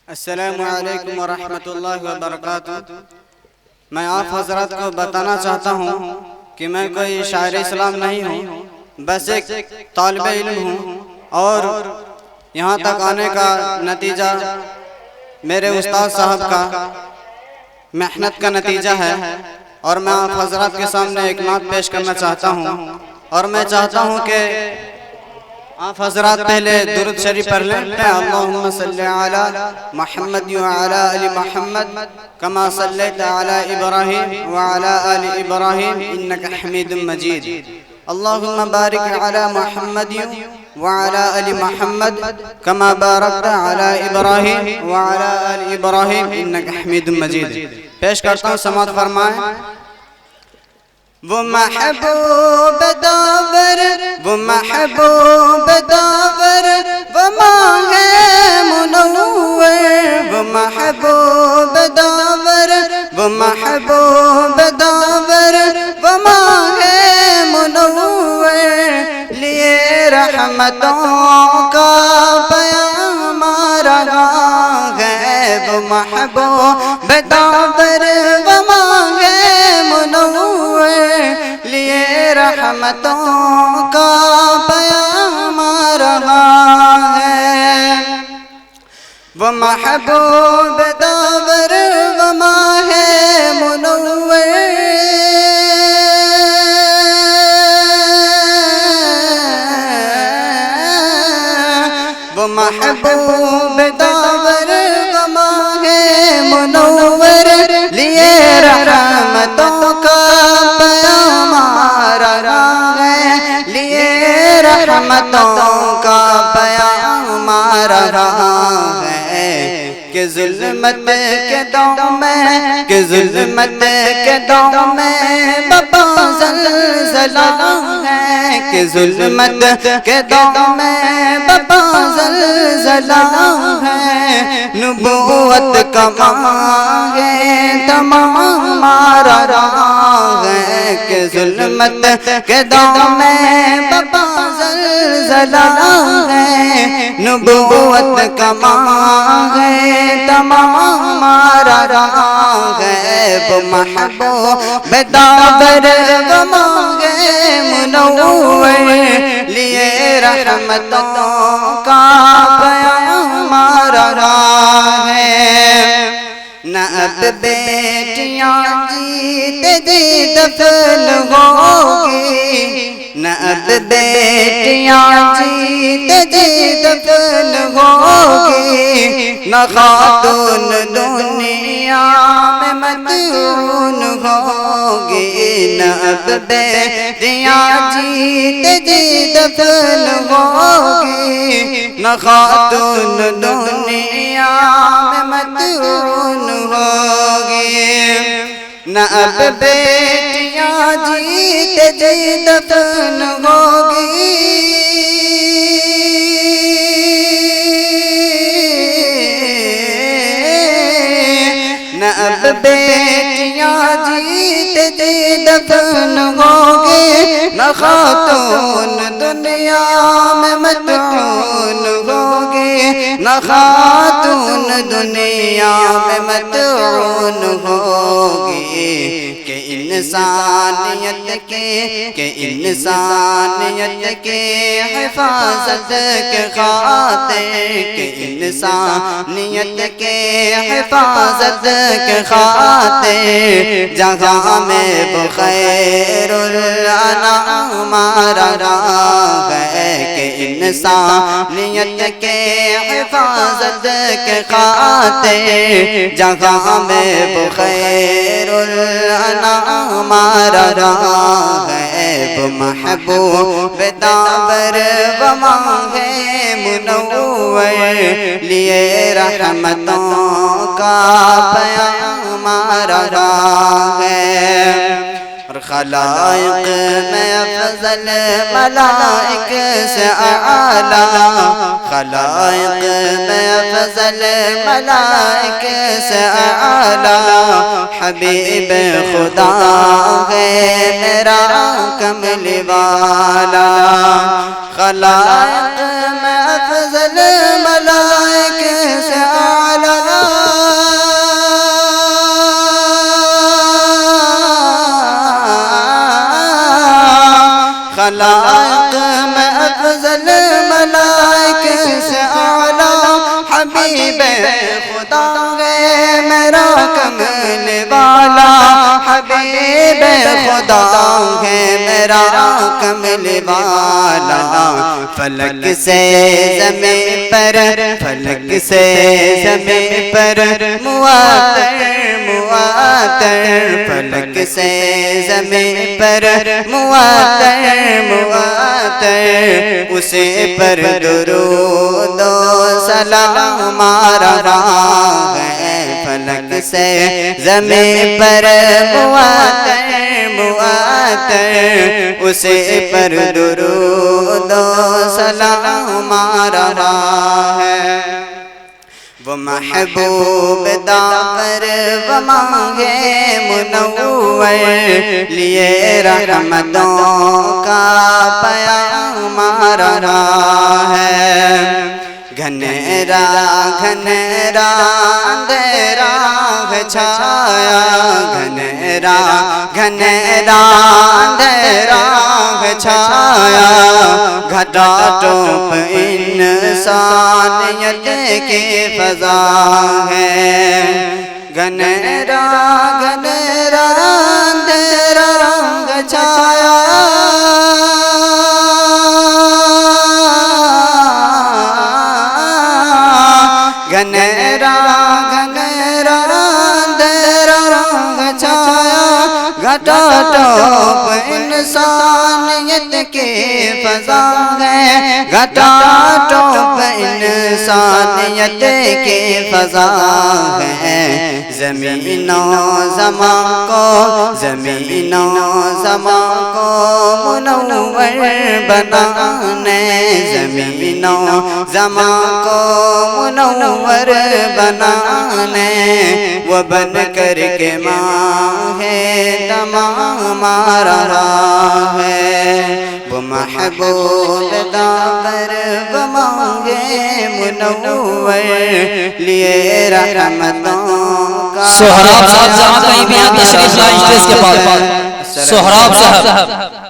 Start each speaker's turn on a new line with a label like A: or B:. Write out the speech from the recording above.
A: السلام علیکم ورحمۃ اللہ وبرکاتہ۔ میں آپ حضرات کو بتانا چاہتا ہوں کہ میں کوئی شاعر اسلام نہیں ہوں، بس ایک طالب علم ہوں، اور یہاں تک آنے کا نتیجہ میرے استاد صاحب کا محنت کا نتیجہ ہے، اور میں آپ حضرات کے سامنے ایک نعت پیش کرنا چاہتا ہوں، اور میں چاہتا ہوں کہ آپ حضرات پہلے درود شریف پڑھ لیں۔ اللہم صلی علی محمد وعلی آل محمد کما صلیت علی ابراہیم وعلی آل ابراہیم انک حمید مجید۔ اللہم بارک علی محمد وعلی آل محمد کما بارکت علی ابراہیم وعلی آل ابراہیم انک حمید مجید۔ پیش کرتا ہوں، سماعت فرمائیں۔ وہ محبوب داور، وہ محبوب داور، وہ ماہ منور، وہ محبوب داور، وہ محبوب داور، وہ ماہ منور، لیے رحمتوں کا پیام آ رہا ہے۔ وہ محبوب داور، وہ ماہ منور، لیے رحمتوں کا پیام آ رہا ہے۔ وہ محبوب داور، وہ ماہ منور، وہ محبوب داور، وہ ماہ منور، لیے رحمتوں کا پیام آ رہا ہے، لیے رحمتوں کا پیام آ رہا ہے۔ کہ ظلمت کے دور میں، کہ ظلمت کے دور میں بابا زلزلہ ہے، کہ ظلمت کے دور میں بابا زلزلہ ہے۔ نبوت کا مانگے تمام آ رہا ہے، کہ ظلمت کے دور میں بابا زلزلہ ہے۔ نبوت کا مانگے تمام آ رہا ہے۔ وہ محبوب داور، وہ مانگے منور، لیے رحمتوں کا پیام آ رہا ہے۔ نہ اب بیٹیاں جیتے جی دفن ہوگی، نہ اب بیٹیاں جیتے جی دفن ہوگی، نہ خاتون دنیا میں مدفون ہوگی، نہ اب بیٹیاں جیتے جی دفن ہوگی، نہ خاتون دنیا میں مدفون ہوگی، نہ اب بیٹیاں جیتے جی دفن ہوگی، نہ اب بیٹیاں جیتے جی دفن ہوگی، نہ خاتون دنیا میں مدفون ہوگی، نہ خاتون دنیا میں مدفون ہوگی۔ کہ انسانیت کے حفاظت کے خاطر، کہ انسانیت کے حفاظت کے خاطر، جہاں میں بخیر الانام آ رہا ہے، کہ انسانیت کے حفاظت کے خاطر، جہاں میں بخیر الانام آ رہا ہے۔ وہ محبوب داور، وہ ماہ منور، لیے رحمتوں کا پیام آ رہا ہے۔ اور خلائق میں افضل ملائک سے اعلیٰ، خلائق میں افضل ملائک سے اعلیٰ، حبیب خدا ہے میرا کملی والا۔ خلائق میں افضل ملائک سے اعلیٰ، کملی والا فلک سے زمین پر فلک سے زمین پر مواتر مواتر فلک سے زمین پر مواتر مواتر اسے پر درود و سلام آ رہا ہے فلک سے زمین پر مواتر مواتر اسے پر درود و سلام آ رہا ہے وہ محبوب داور و مانگے منور لیے رحمتوں کا پیام آ رہا ہے گھنیرا گھنیرا اندھیرا چھایا گھنیرا گھنیرا اندھیرا چھایا گھٹا ٹوپ انسانیت کی فضا ہے گھنیرا گھنیرا اندھیرا چھایا گھنیرا گھنیرا اندھیرا رنگ چھایا گھٹا ٹوپ انسانیت کی فضا ہے گھٹا ٹوپ انسانیت کی فضا ہے زمین و زمان کو زمین و زمان کو منور بنانے زمین و زمان کو منور بنانے وہ بن کر کے ماہ تمام آ رہا ہے وہ محبوب داور و مانگے منور لیے رحمتوں کا
B: سہراب صاحب جہاں کہیں بھی ہیں تشریف لائیں اسٹیج کے پاس سہراب صاحب